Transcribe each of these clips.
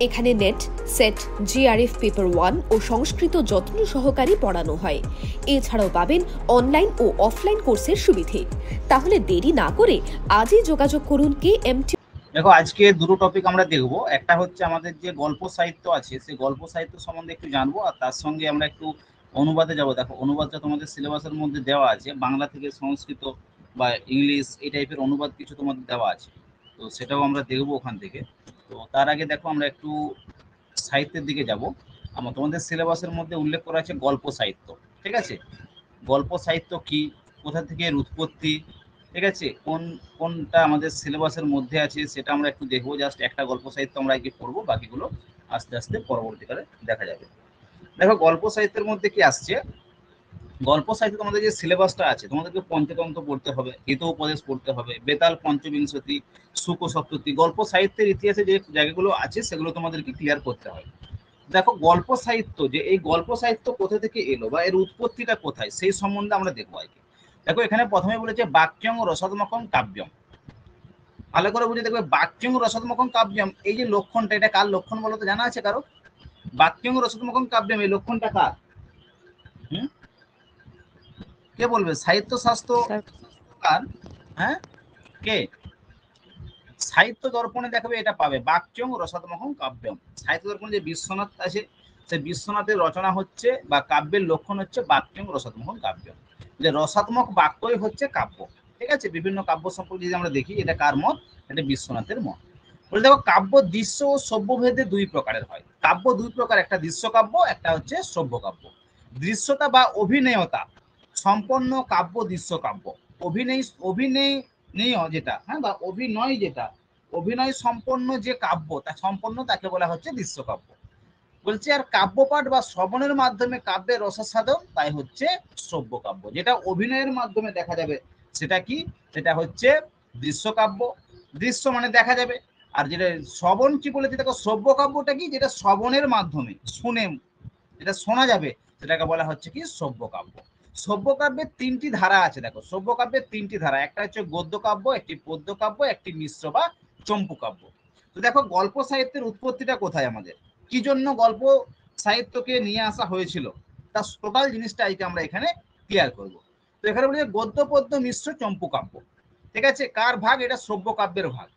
এখানে net, set, JRF paper 1 ও সংস্কৃত যত্ন সহকারে পড়ানো হয়। এছাড়াও পাবেন অনলাইন ও অফলাইন কোর্সের সুবিধে। তাহলে দেরি না করে আজই যোগাযোগ করুন KMT। দেখো, আজকে দুটো টপিক আমরা দেখব। একটা হচ্ছে আমাদের যে গল্প সাহিত্য আছে, সেই গল্প সাহিত্য সম্বন্ধে একটু জানবো, আর তার সঙ্গে আমরা একটু অনুবাদে যাব। দেখো, অনুবাদটা তোমাদের সিলেবাসের মধ্যে দেওয়া আছে, বাংলা থেকে সংস্কৃত বা ইংলিশ এই টাইপের অনুবাদ কিছু তোমাদের দেওয়া আছে, তো সেটাও আমরা দেখবো ওখান থেকে। তো তার আগে দেখো, আমরা একটু সাহিত্যের দিকে যাব। তোমাদের সিলেবাসের মধ্যে উল্লেখ করা আছে গল্প সাহিত্য, ঠিক আছে? গল্প সাহিত্য কি, কোথা থেকে এর উৎপত্তি, ঠিক আছে, কোনটা আমাদের সিলেবাসের মধ্যে আছে সেটা আমরা একটু দেখবো। জাস্ট একটা গল্প সাহিত্য আমরা আগে পড়বো, বাকিগুলো আস্তে আস্তে পরবর্তীকালে দেখা যাবে। দেখো, গল্প সাহিত্যের মধ্যে কি আসছে। গল্প সাহিত্যে তোমাদের যে সিলেবাসটা আছে, তোমাদেরকে পঞ্চতন্ত্র পড়তে হবে, হিতোপদেশ পড়তে হবে, বেতাল পঞ্চবিংশতি, শুক সপ্ততি। গল্প সাহিত্যের ইতিহাসে যে জায়গাগুলো আছে সেগুলো তোমাদেরকে ক্লিয়ার করতে হয়। দেখো, গল্প সাহিত্য যে এই গল্প সাহিত্য কোথা থেকে এলো বা এর উৎপত্তিটা কোথায়, সেই সম্বন্ধে আমরা দেখবো আর কি। দেখো, এখানে প্রথমে বলেছে বাক্যং রসাত্মকং কাব্যম। ভালো করে বুঝে দেখবে, বাক্যং রসাত্মকং কাব্যম, এই যে লক্ষণটা, এটা কার লক্ষণ বলো তো? জানা আছে কারো? বাক্যং রসাত্মকং কাব্যম, এই লক্ষণটা কার? কে বলবে? সাহিত্য শাস্ত্র কার? হ্যাঁ, কে? সাহিত্য দর্পণে দেখাবে, এটা পাবে বাক্যং রসাত্মকং কাব্যম। সাহিত্য দর্পণে যে বিশ্বনাথ আছে, সেই বিশ্বনাথের রচনা হচ্ছে বা কাব্যের লক্ষণ হচ্ছে বাক্যং রসাত্মকং কাব্যম, যে রসাত্মক বাক্যই হচ্ছে কাব্য। ঠিক আছে, বিভিন্ন কাব্য সম্পর্কে যদি আমরা দেখি, এটা কার মত? এটা বিশ্বনাথের মত। বলে দেখো, কাব্য দৃশ্য ও সভ্যভেদে দুই প্রকারের হয়। কাব্য দুই প্রকার, একটা দৃশ্য কাব্য, একটা হচ্ছে সভ্য কাব্য। দৃশ্যতা বা অভিনয়তা সম্পন্ন কাব্য দৃশ্য কাব্য। অভিনয় যেটা, হ্যাঁ, বা অভিনয় যেটা, অভিনয় সম্পন্ন যে কাব্য, তা সম্পন্ন তাকে বলা হচ্ছে দৃশ্য কাব্য। বলছে আর কাব্যপাঠ বা শ্রবণের মাধ্যমে কাব্যের রসাস্বাদন, তাই হচ্ছে শ্রব্য কাব্য। যেটা অভিনয়ের মাধ্যমে দেখা যাবে সেটা কি? সেটা হচ্ছে দৃশ্য কাব্য। দৃশ্য মানে দেখা যাবে। আর যেটা শ্রবণ কি বলেছে, দেখো, শ্রব্য কাব্যটা কি? যেটা শ্রবণের মাধ্যমে শুনে, যেটা শোনা যাবে, সেটাকে বলা হচ্ছে কি? শ্রব্য কাব্য। সভ্য কাব্যের তিনটি ধারা আছে। দেখো, সভ্য কাব্যের তিনটি ধারা, একটা হচ্ছে গদ্য কাব্য, একটি পদ্য কাব্য, একটি মিশ্র বা চম্পু কাব্য। তো দেখো, গল্প সাহিত্যের উৎপত্তিটা কোথায় আমাদের, কি জন্য গল্প সাহিত্যকে নিয়ে আসা হয়েছিল, তার টোটাল জিনিসটা আজকে আমরা এখানে ক্লিয়ার করব। তো এখানে বলি গদ্য পদ্য মিশ্র চম্পু কাব্য, ঠিক আছে? কার ভাগ? এটা সভ্য কাব্যের ভাগ।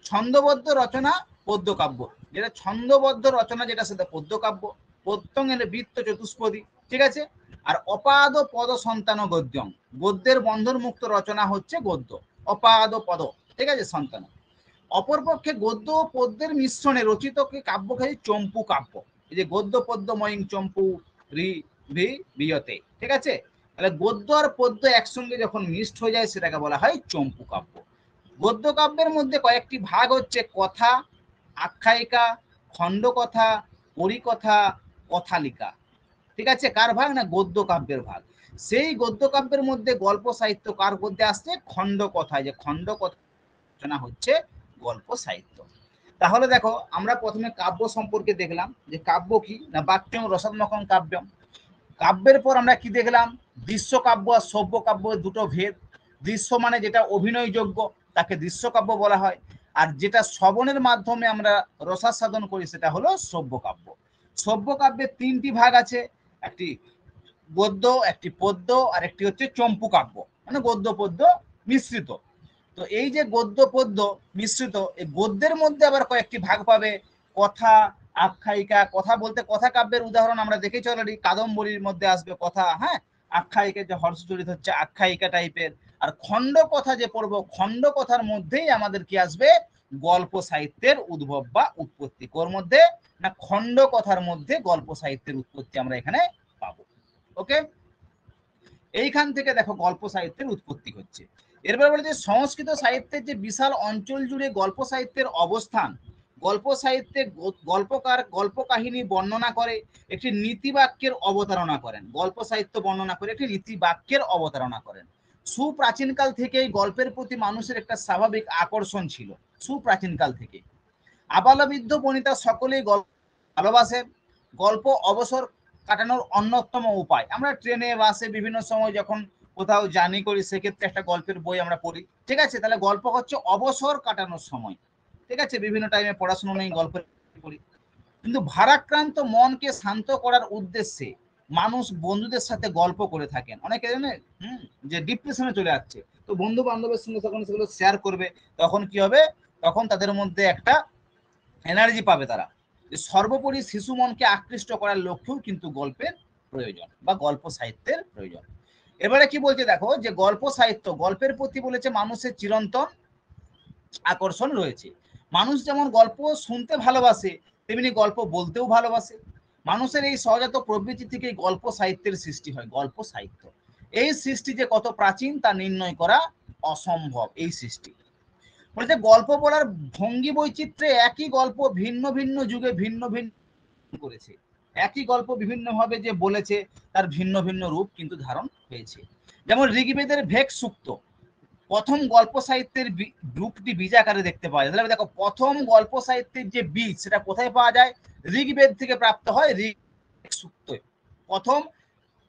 ছন্দবদ্ধ রচনা পদ্য কাব্য, যেটা ছন্দবদ্ধ রচনা যেটা, সেটা পদ্য কাব্য। পদ্যং এর বৃত্ত চতুষ্পদী, ঠিক আছে? আর অপাদ পদ সন্তান গদ্যং, গদ্যের বন্ধন মুক্ত রচনা হচ্ছে গদ্য, অপাদ পদ, ঠিক আছে, সন্তান। অপরপক্ষে গদ্য ও পদ্যের মিশ্রণে রচিত কাব্যখালী চম্পু কাব্য। এই যে গদ্য পদ্যময়ী চম্পু রি ভি বিয়তে, ঠিক আছে? তাহলে গদ্য আর পদ্য একসঙ্গে যখন মিক্সড হয়ে যায়, সেটাকে বলা হয় চম্পু কাব্য। গদ্য কাব্যের মধ্যে কয়েকটি ভাগ হচ্ছে কথা, আখ্যায়িকা, খণ্ডকথা, পরিকথা, কথালিকা, ঠিক আছে? কার ভাগ? না গদ্য কাব্যের ভাগ। সেই গদ্য কাব্যের মধ্যে গল্প সাহিত্য কার মধ্যে আসছে? খণ্ড কথায়, যে খণ্ড কথা হচ্ছে গল্প সাহিত্য। তাহলে দেখো, আমরা প্রথমে কাব্য সম্পর্কে দেখলাম, যে কাব্য কি না বাক্যং রসাত্মকং কাব্যম। কাব্যের পর আমরা কি দেখলাম? দৃশ্য কাব্য আর সভ্য কাব্য দুটো ভেদ। দৃশ্য মানে যেটা অভিনয়যোগ্য, তাকে দৃশ্য কাব্য বলা হয়। আর যেটা শ্রবণের মাধ্যমে আমরা রসাস্বাদন করি, সেটা হলো সভ্য কাব্য। সভ্য কাব্যের তিনটি ভাগ আছে, একটি গদ্য, একটি পদ্য, আর একটি হচ্ছে চম্পু কাব্য, মানে গদ্য পদ্য মিশ্রিত। তো এই যে গদ্য পদ্য মিশ্রিত, এই গদ্যের মধ্যে আবার কয়েকটি ভাগ পাবে, কথা, আখ্যায়িকা। কথা বলতে কথা কাব্যের উদাহরণ আমরা দেখেছি অলরেডি, কাদম্বরীর মধ্যে আসবে কথা, হ্যাঁ। আখ্যায়িকা যে হর্ষচরিত হচ্ছে আখ্যায়িকা টাইপের। আর খণ্ড কথা যে পড়বো, খণ্ড কথার মধ্যেই আমাদের কি আসবে? গল্প সাহিত্যের উদ্ভব বা উৎপত্তি। কোর মধ্যে? না খণ্ড কথার মধ্যে গল্প সাহিত্যের উৎপত্তি আমরা এখানে পাবো। ওকে, এইখান থেকে দেখো গল্প সাহিত্যের উৎপত্তি হচ্ছে। এরপর বলে যে সংস্কৃত সাহিত্যের যে বিশাল অঞ্চল জুড়ে গল্প সাহিত্যের অবস্থান, গল্প সাহিত্যে গল্পকার গল্প কাহিনী বর্ণনা করে, একটি নীতিবাক্যের অবতারণা করেন। গল্প সাহিত্য বর্ণনা করে একটি নীতিবাক্যের অবতারণা করেন। সুপ্রাচীনকাল থেকেই গল্পের প্রতি মানুষের একটা স্বাভাবিক আকর্ষণ ছিল, সুপ্রাচীনকাল থেকে। আবালবৃদ্ধ বনিতা সকলেই গল্প ভালোবাসে। গল্প অবসর কাটানোর অন্যতম উপায়। আমরা ট্রেনে বাসে বিভিন্ন সময় যখন কোথাও জার্নি করি, সেক্ষেত্রে একটা গল্পের বই আমরা পড়ি, ঠিক আছে? তাহলে গল্প হচ্ছে অবসর কাটানোর সময়, ঠিক আছে? বিভিন্ন টাইমে পড়াশোনা নেই, গল্প পড়ি। কিন্তু ভারাক্রান্ত মনকে শান্ত করার উদ্দেশ্যে মানুষ বন্ধুদের সাথে গল্প করে থাকেন। অনেকে জানে যে ডিপ্রেশনে চলে যাচ্ছে, তো বন্ধু বান্ধবের সঙ্গে যখন সেগুলো শেয়ার করবে তখন কি হবে, তখন তাদের মধ্যে একটা এনার্জি পাবে তারা। সর্বোপরি শিশু মনকে আকৃষ্ট করার লক্ষ্যেও কিন্তু গল্পের প্রয়োজন বা গল্প সাহিত্যের প্রয়োজন। এবারে কি বলছে দেখো, যে গল্প সাহিত্য, গল্পের প্রতি বলেছে মানুষের চিরন্তন আকর্ষণ রয়েছে। মানুষ যেমন গল্প শুনতে ভালোবাসে তেমনি গল্প বলতেও ভালোবাসে। মানুষের এই সহজাত প্রবৃত্তি থেকে গল্প সাহিত্যের সৃষ্টি হয়। গল্প সাহিত্য এই সৃষ্টি যে কত প্রাচীন তা নির্ণয় করা অসম্ভব। এই সৃষ্টি বলছে গল্প বলার ভঙ্গি বৈচিত্র্যে একই গল্প ভিন্ন ভিন্ন যুগে ভিন্ন ভিন্ন করেছে। একই গল্প বিভিন্ন ভাবে যে বলেছে তার ভিন্ন ভিন্ন রূপ কিন্তু ধারণ হয়েছে। যেমন ঋগ্বেদের ভেক সূক্ত প্রথম গল্প সাহিত্যের রূপটি বীজ আকারে দেখতে পাওয়া যায়। তাহলে দেখো প্রথম গল্প সাহিত্যের যে বীজ সেটা কোথায় পাওয়া যায়? ঋগ্বেদ থেকে প্রাপ্ত হয়। ঋগ সূক্ত প্রথম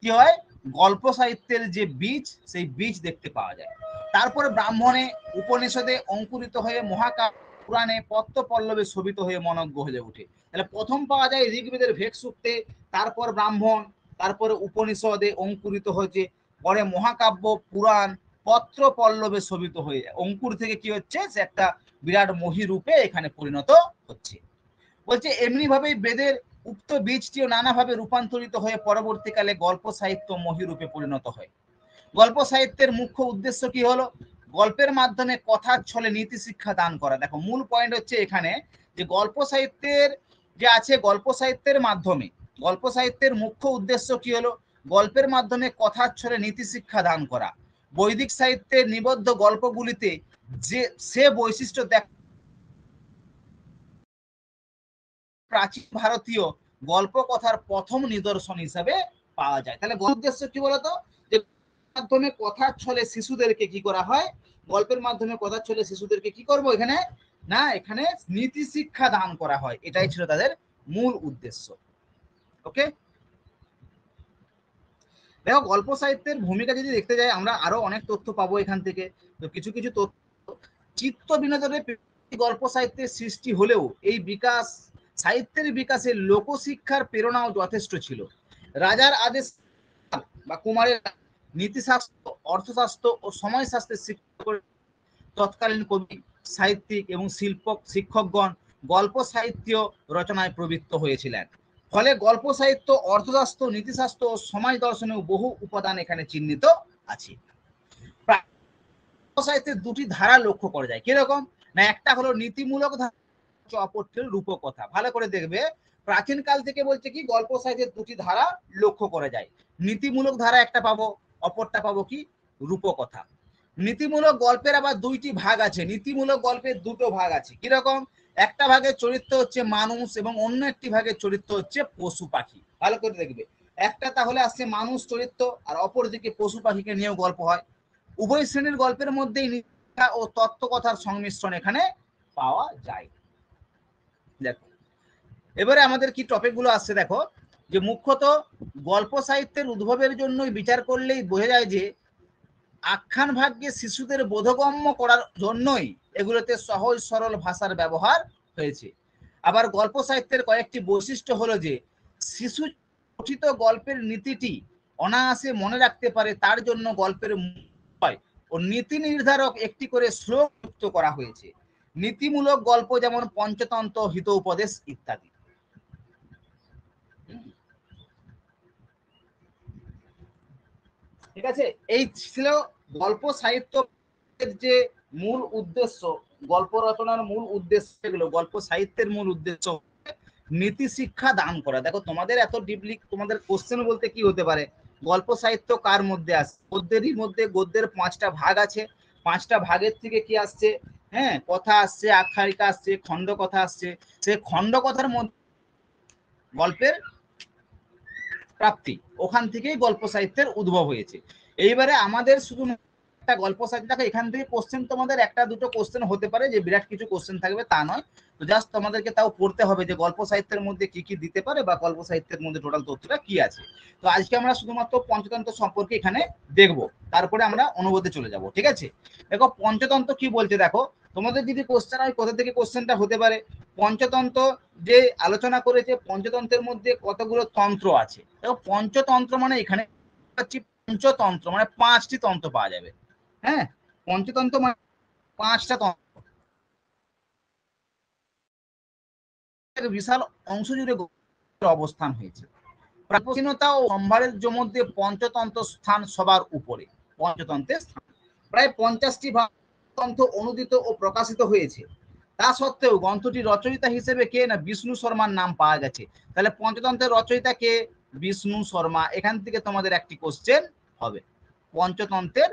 কি হয়, গল্প সাহিত্যের যে বীজ সেই বীজ দেখতে পাওয়া যায়। তারপরে ব্রাহ্মণে উপনিষদে অঙ্কুরিত হয়ে মহাকাব্য পুরাণে পত্র পল্লবে শোভিত হয়ে মনজ্ঞ হয়ে ওঠে। তাহলে প্রথম পাওয়া যায় ঋগ্বেদের ভেক সূক্তে, তারপর ব্রাহ্মণ, তারপরে উপনিষদে অঙ্কুরিত হয়েছে, পরে মহাকাব্য পুরাণ পত্র পল্লবে শোভিত হয়ে যায়। অঙ্কুর থেকে কি হচ্ছে, সে একটা বিরাট মহী রূপে এখানে পরিণত হচ্ছে। বলছে এমনি ভাবে বেদের উক্ত বীজটিও নানাভাবে রূপান্তরিত হয়ে পরবর্তীকালে গল্প সাহিত্য মহীরূপে পরিণত হয়। গল্প সাহিত্যের মুখ্য উদ্দেশ্য কি হলো? গল্পের মাধ্যমে কথার ছলে নীতি শিক্ষা দান করা। দেখো মূল পয়েন্ট হচ্ছে এখানে যে গল্প সাহিত্যের যে আছে, গল্প সাহিত্যের মাধ্যমে, গল্প সাহিত্যের মুখ্য উদ্দেশ্য কি হলো? গল্পের মাধ্যমে কথার ছলে নীতি শিক্ষা দান করা। বৈদিক সাহিত্যের নিবদ্ধ গল্পগুলিতে যে সে বৈশিষ্ট্য দেখ প্রাচীন ভারতীয় গল্প কথার প্রথম নিদর্শন হিসাবে পাওয়া যায়। তাহলে উদ্দেশ্য কি বলতো, যে মাধ্যমে কথার ছলে শিশুদেরকে কি করা হয়, গল্পের মাধ্যমে কথার ছলে শিশুদেরকে কি করব এখানে না, এখানে নীতি শিক্ষা দান করা হয়। এটাই ছিল তাদের মূল উদ্দেশ্য। ওকে, দেখো গল্প সাহিত্যের ভূমিকা যদি দেখতে যাই আমরা আরো অনেক তথ্য পাবো এখান থেকে। তো কিছু কিছু তথ্য, চিত্ত বিনোদনের গল্প সাহিত্যের সৃষ্টি হলেও এই বিকাশ, সাহিত্যের বিকাশে লোকশিক্ষার প্রেরণাও যথেষ্ট ছিল। রাজার আদেশ বা কুমারের নীতিশাস্ত্র, অর্থশাস্ত্র ও সময়শাস্ত্রের শিক্ষা করে তৎকালীন কবি, সাহিত্যিক এবং শিক্ষকগণ গল্প সাহিত্য রচনায় প্রবৃত্ত হয়েছিলেন। ফলে গল্প সাহিত্য, অর্থশাস্ত্র, নীতিশাস্ত্র ও সমাজ দর্শনেও বহু উপাদান এখানে চিহ্নিত আছে। সাহিত্যের দুটি ধারা লক্ষ্য করা যায়। কিরকম না, একটা হলো নীতিমূলক ধারা, অপরটি রূপকথা। ভালো করে দেখবে, প্রাচীন কাল থেকে বলছে কি গল্প সাহিত্যের দুটি ধারা লক্ষ্য করা যায়। নীতিমূলক ধারা একটা পাবো, অপরটা পাবো কি রূপকথা। নীতিমূলক গল্পের আবার দুইটি ভাগ আছে। নীতিমূলক গল্পের দুটো ভাগ আছে। কিরকম, একটা ভাগের চরিত্র হচ্ছে মানুষ এবং অন্য একটি ভাগের চরিত্র হচ্ছে পশু পাখি। ভালো করে দেখবে, একটা তাহলে আসছে মানুষ চরিত্র আর অপরদিকে পশু পাখিকে নিয়েও গল্প হয়। উভয় শ্রেণীর গল্পের মধ্যেই নীতিকথা ও তত্ত্বকথার সংমিশ্রণ এখানে পাওয়া যায়। দেখো এবারে আমাদের কি টপিক গুলো আসছে, দেখো যে মুখ্যত গল্প সাহিত্যের উদ্ভবের জন্য বিচার করলেই বোঝা যায় যে আখ্যান ভাগ্যে শিশুদের বোধগম্য করার জন্যই এগুলোতে সহজ সরল ভাষার ব্যবহার হয়েছে। আবার গল্প সাহিত্যের কয়েকটি বৈশিষ্ট্য হলো যে শিশু গঠিত গল্পের নীতিটি অনায়াসে মনে রাখতে পারে, তার জন্য গল্পের ও নীতি নির্ধারক একটি করে শ্লোক যুক্ত করা হয়েছে। নীতিমূলক গল্প যেমন পঞ্চতন্ত্র, হিতোপদেশ ইত্যাদি। ঠিক আছে, এই ছিল গল্প সাহিত্যের যে মূল উদ্দেশ্য, গল্প রচনার মূল উদ্দেশ্য, এগুলো গল্প সাহিত্যের মূল উদ্দেশ্য নীতি শিক্ষা দান করা। দেখো তোমাদের এত ডিপলি তোমাদের কোশ্চেন বলতে কি হতে পারে, গল্প সাহিত্য কার মধ্যে আসে? গদ্যেরই মধ্যে। গদ্যের 5টা ভাগ আছে, 5টা ভাগের থেকে কি আসছে, হ্যাঁ কথা আসছে, আখ্যায়িকা আসছে, খণ্ড কথা আসছে। সে খণ্ড কথার মধ্যে গল্পের প্রাপ্তি, ওখান থেকেই গল্প সাহিত্যের উদ্ভব হয়েছে। এইবারে আমাদের শুধু একটা গল্প সাহিত্য, দেখো এখান থেকে কোশ্চেন তোমাদের একটা দুটো কোশ্চেন হতে পারে, যে বিরাট কিছু কোশ্চেন থাকবে তা নয়। তো জাস্ট তোমাদেরকে তাও পড়তে হবে যে গল্প সাহিত্যের মধ্যে কি কি দিতে পারে বা গল্প সাহিত্যের মধ্যে টোটাল তথ্যটা কি আছে। তো আজকে আমরা শুধুমাত্র পঞ্চতন্ত্র সম্পর্কে এখানে দেখবো, তারপরে আমরা অনুবাদে চলে যাব। ঠিক আছে, দেখো পঞ্চতন্ত্র কি বলছে, দেখো তোমাদের যদি কোশ্চেন হয় কোথা থেকে কোশ্চেনটা হতে পারে, পঞ্চতন্ত্র যে আলোচনা করেছে, পঞ্চতন্ত্রের মধ্যে কতগুলো তন্ত্র আছে। দেখো পঞ্চতন্ত্র মানে এখানে পঞ্চতন্ত্র মানে 5টি তন্ত্র পাওয়া যাবে। হ্যাঁ, পঞ্চতন্ত্র মানে 5টা তন্ত্র, বিশাল অংশ জুড়ে অবস্থান হয়েছে। প্রাচীনতা ও সম্ভারের মধ্যে পঞ্চতন্ত্র স্থান সবার উপরে। পঞ্চতন্ত্রের স্থান প্রায় 50টি গ্রন্থ অনুদিত ও প্রকাশিত হয়েছে। তা সত্ত্বেও গ্রন্থটি রচয়িতা হিসেবে কে না বিষ্ণু শর্মার নাম পাওয়া গেছে। তাহলে পঞ্চতন্ত্রের রচয়িতা কে? বিষ্ণু শর্মা। এখান থেকে তোমাদের একটি কোশ্চেন হবে, পঞ্চতন্ত্রের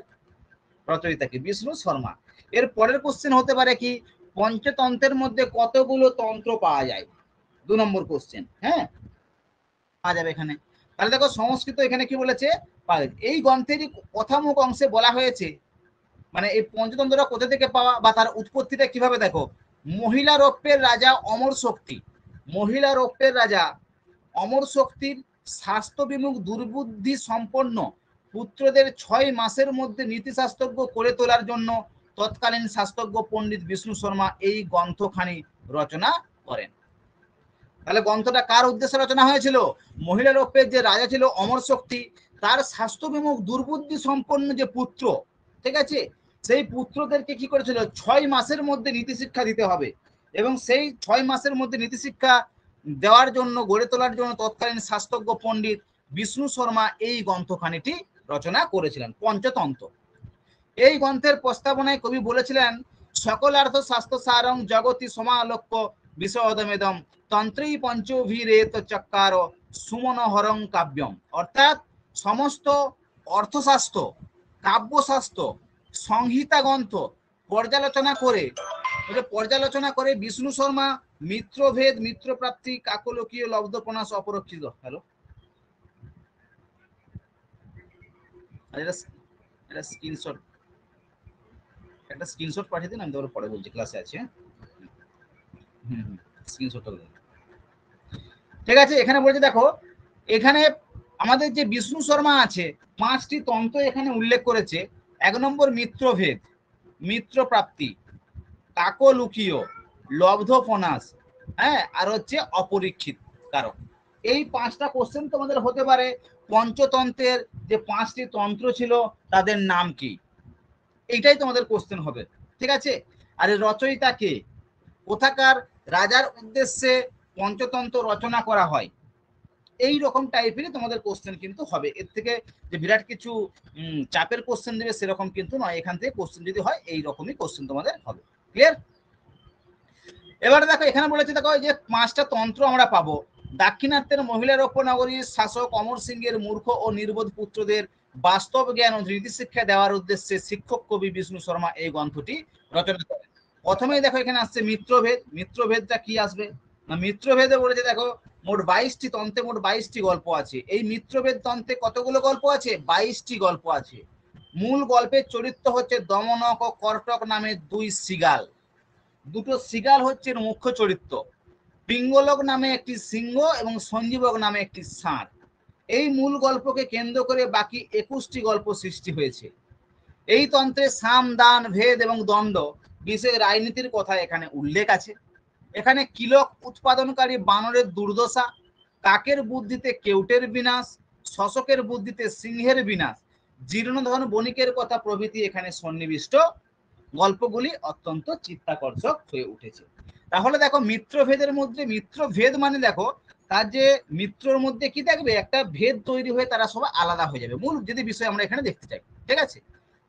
রচয়িতা কে? বিষ্ণু শর্মা। এর পরের কোশ্চেন হতে পারে কি, পঞ্চতন্ত্রের মধ্যে কতগুলো তন্ত্র পাওয়া যায়? 2 নম্বর কোশ্চেন। হ্যাঁ, পাওয়া যাবে এখানে। তাহলে দেখো সংস্কৃত এখানে কি বলেছে, এই গ্রন্থেরই কথামুখ অংশে বলা হয়েছে, মানে এই পঞ্চতন্ত্রটা কোথা থেকে পাওয়া বা তার উৎপত্তিটা কিভাবে, দেখো মহিলা রৌপ্যের রাজা অমর শক্তি, মহিলা রৌপ্যের রাজা অমর শক্তির স্বাস্থ্য বিমুখ দুর্বুদ্ধি সম্পন্ন পুত্রদের 6 মাসের মধ্যে নীতিশাস্ত্রজ্ঞ করে তোলার জন্য তৎকালীন শাস্ত্রজ্ঞ পণ্ডিত বিষ্ণু শর্মা এই গ্রন্থখানি রচনা করেন। তাহলে গ্রন্থটা কার উদ্দেশ্যে রচনা হয়েছিল? মহিলা রৌপ্যের যে রাজা ছিল অমর শক্তি, তার স্বাস্থ্য বিমুখ দুর্বুদ্ধি সম্পন্ন যে পুত্র, ঠিক আছে, সেই পুত্রদেরকে কি করেছিল, 6 মাসের মধ্যে নীতি শিক্ষা দিতে হবে, এবং সেই 6 মাসের মধ্যে নীতি শিক্ষা দেওয়ার জন্য, গড়ে তোলার জন্য তৎকালীন শাস্ত্রজ্ঞ পণ্ডিত বিষ্ণু শর্মা এই গ্রন্থখানিটি রচনা করেছিলেন, পঞ্চতন্ত্র। এই গ্রন্থের প্রস্তাবনায় কবি বলেছিলেন, সকলার্থ শাস্ত্র সারং জগতি সমালোক্য বিশদমেদম তন্ত্রী পঞ্চভীরেত চক্কার সুমনোহরং কাব্যম। অর্থাৎ সমস্ত অর্থশাস্ত্র, কাব্যশাস্ত্র, সংহিতা গ্রন্থ পর্যালোচনা করে বিষ্ণু শর্মা মিত্রভেদ, মিত্রপ্রাপ্তি, কাকলকীয়, লব্ধপনাশ, অপরক্ষিত, হ্যালো এটা স্ক্রিনশট, একটা স্ক্রিনশট পাঠিয়ে দিন, আমি তোর পরে বলছি, ক্লাসে আছে। স্ক্রিনশটটা দিন, ঠিক আছে। এখানে বলছে দেখো, এখানে আমাদের যে বিষ্ণু শর্মা আছে 5টি তন্ত্র এখানে উল্লেখ করেছে। 1 নম্বর মিত্রভেদ, মিত্রপ্রাপ্তি, কাকলুকীয়, লব্ধপনাশ, হ্যাঁ, আর হচ্ছে অপরীক্ষিত কারক। এই 5টা কোশ্চেন তোমাদের হতে পারে। পঞ্চতন্ত্রের যে 5টি তন্ত্র ছিল তাদের নাম কি, এইটাই তোমাদের কোশ্চেন হবে, ঠিক আছে। আর রচয়িতা কে, কোথাকার রাজার উদ্দেশ্যে পঞ্চতন্ত্র রচনা করা হয়, এই রকম টাইপেরই তোমাদের কোশ্চেন কিন্তু হবে। এর থেকে যে বিরাট কিছু চাপের কোশ্চেন দেবে সেরকম কিন্তু নয়। এখান থেকে কোশ্চেন যদি হয় এই রকমই কোশ্চেন তোমাদের হবে। ক্লিয়ার? এবারে দেখো এখানে বলেছে, দেখো যে 5টা তন্ত্র আমরা পাবো। দাক্ষিণাত্যের মহিলা রৌপ্য নগরীর শাসক অমর সিংহের মূর্খ ও নির্বোধ পুত্রদের বাস্তব জ্ঞান ও নীতি শিক্ষা দেওয়ার উদ্দেশ্যে শিক্ষক কবি বিষ্ণু শর্মা এই গ্রন্থটি রচনা করেন। প্রথমেই দেখো এখানে আসছে মিত্রভেদ। মিত্রভেদটা কি আসবে না, মিত্রভেদে বলেছে দেখো মোট 22টি তন্ত্রে মোট 22টি গল্প আছে। এই মিত্রভেদ তন্ত্রে কতগুলো গল্প আছে? 22টি গল্প আছে। মূল গল্পের চরিত্র হচ্ছে দমনক ও কর্টক নামে 2 সিগাল। দুটো সিগাল হচ্ছে মুখ্য চরিত্র। পিঙ্গলক নামে একটি সিংহ এবং সঞ্জীবক নামে একটি ষাঁড়। এই মূল গল্পকে কেন্দ্র করে বাকি 21টি গল্প সৃষ্টি হয়েছে। এই তন্ত্রে সাম, দান, ভেদ এবং দণ্ড বিষয়ে রাজনীতির কথা এখানে উল্লেখ আছে। এখানে কিলক উৎপাদনকারী বানরের দুর্দশা, কাকের বুদ্ধিতে কেউটের বিনাশ, শশকের বুদ্ধিতে সিংহের বিনাশ, জীর্ণধন বণিকের কথা প্রভৃতি এখানে সন্নিবিষ্ট গল্পগুলি অত্যন্ত চিত্তাকর্ষক হয়ে উঠেছে। তাহলে দেখো মিত্রভেদের মধ্যে, মিত্রভেদ মানে দেখো তার যে মিত্রর মধ্যে কি থাকবে, একটা ভেদ তৈরি হয়ে তারা সবাই আলাদা হয়ে যাবে। মূল যদি বিষয় আমরা এখানে দেখতে চাই, ঠিক আছে।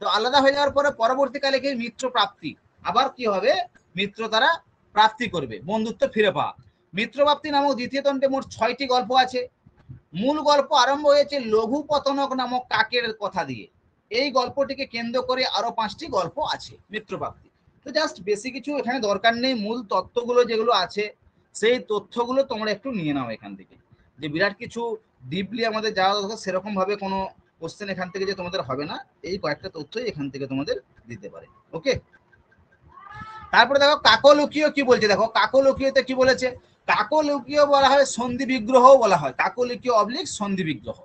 তো আলাদা হয়ে যাওয়ার পরে পরবর্তীকালে কি মিত্র প্রাপ্তি, আবার কি হবে, মিত্র তারা প্রাপ্তি করবে, বন্ধুত্ব ফিরে পাওয়া। মিত্রপ্রাপ্তি নামক দ্বিতীয় তন্ত্রে মোট 6টি গল্প আছে। মূল গল্প আরম্ভ হয়েছে লঘু পতনক নামক কাকের কথা দিয়ে। এই গল্পটিকে কেন্দ্র করে আরো 5টি গল্প আছে মিত্রপ্রাপ্তি। তো জাস্ট বেশি কিছু এখানে দরকার নেই, মূল তত্ত্বগুলো যেগুলো আছে সেই তথ্যগুলো তোমরা একটু নিয়ে নাও এখান থেকে। যে বিরাট কিছু ডিপলি আমাদের যাওয়া দরকার সেরকম ভাবে কোনো কোশ্চেন এখান থেকে যে তোমাদের হবে না, এই কয়েকটা তথ্যই এখান থেকে তোমাদের দিতে পারে। ওকে, তারপরে দেখো কাকলুকীয় কি বলছে, দেখো কাকলুকীয়তে কি বলেছে, কাকলুকীয় বলা হয় সন্ধি বিগ্রহ বলা হয়, কাকলুকীয় অবলিক সন্ধি বিগ্রহ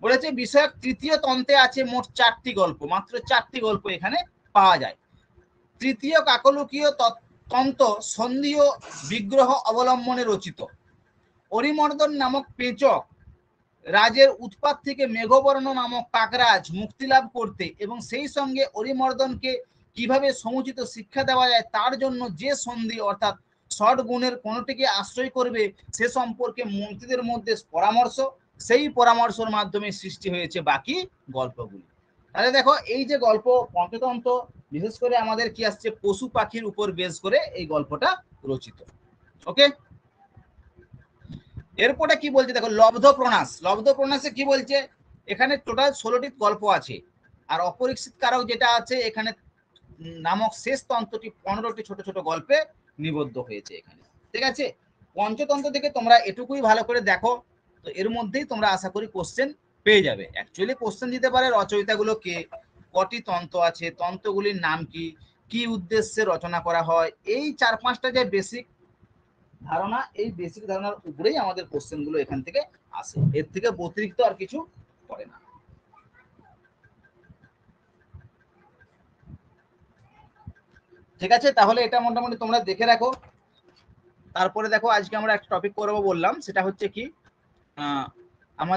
বলেছে। বিষয়ক তৃতীয় তন্ত্রে আছে মোট 4টি গল্প, মাত্র 4টি গল্প এখানে পাওয়া যায়। তৃতীয় কাকলুকীয় তন্ত্র সন্ধিও বিগ্রহ অবলম্বনে রচিত। অরিমর্দন নামক পেচক রাজের উৎপাত থেকে মেঘবর্ণ নামক কাকরাজ মুক্তি লাভ করতে এবং সেই সঙ্গে অরিমর্দনকে কিভাবে সমুচিত শিক্ষা দেওয়া যায় তার জন্য যে সন্ধি অর্থাৎ ষট গুণের কোনটিকে আশ্রয় করবে সে সম্পর্কে মন্ত্রীদের মধ্যে পরামর্শ, সেই পরামর্শের মাধ্যমে সৃষ্টি হয়েছে বাকি গল্পগুলি। তাহলে দেখো এই যে গল্প পঞ্চতন্ত্র বিশেষ করে আমাদের কি আসছে পশু পাখির উপর বেস করে এই গল্পটা রচিত। ওকে, এরপরে কি বলছে দেখো লব্ধ প্রণাস। লব্ধ প্রণাসে কি বলছে, এখানে টোটাল 16টি গল্প আছে, আর অপরিচিত কারক যেটা আছে এখানে নামক শেষ তন্ত্রটি 15টি ছোট ছোট গল্পে নিবদ্ধ হয়েছে এখানে। ঠিক আছে, পঞ্চতন্ত্র থেকে তোমরা এটুকুই ভালো করে দেখো, তো এর মধ্যেই তোমরা আশা করি কোশ্চেন পেয়ে যাবে। অ্যাকচুয়ালি কোশ্চেন দিতে পারে রচয়িতাগুলো কে, কটি তন্ত্র আছে, তন্ত্রগুলির নাম কি, কি উদ্দেশ্যে রচনা করা হয়, এই 4-5টা যে বেসিক ধারণা, এই বেসিক ধারণার উপরেই আমাদের কোশ্চেন গুলো এখান থেকে আসে, এর থেকে অতিরিক্ত আর কিছু করে না। ঠিক আছে, তাহলে এটা মোটামুটি তোমরা দেখে রাখো। তারপরে দেখো আজকে আমরা একটা টপিক করবো বললাম, সেটা হচ্ছে কি আমাদের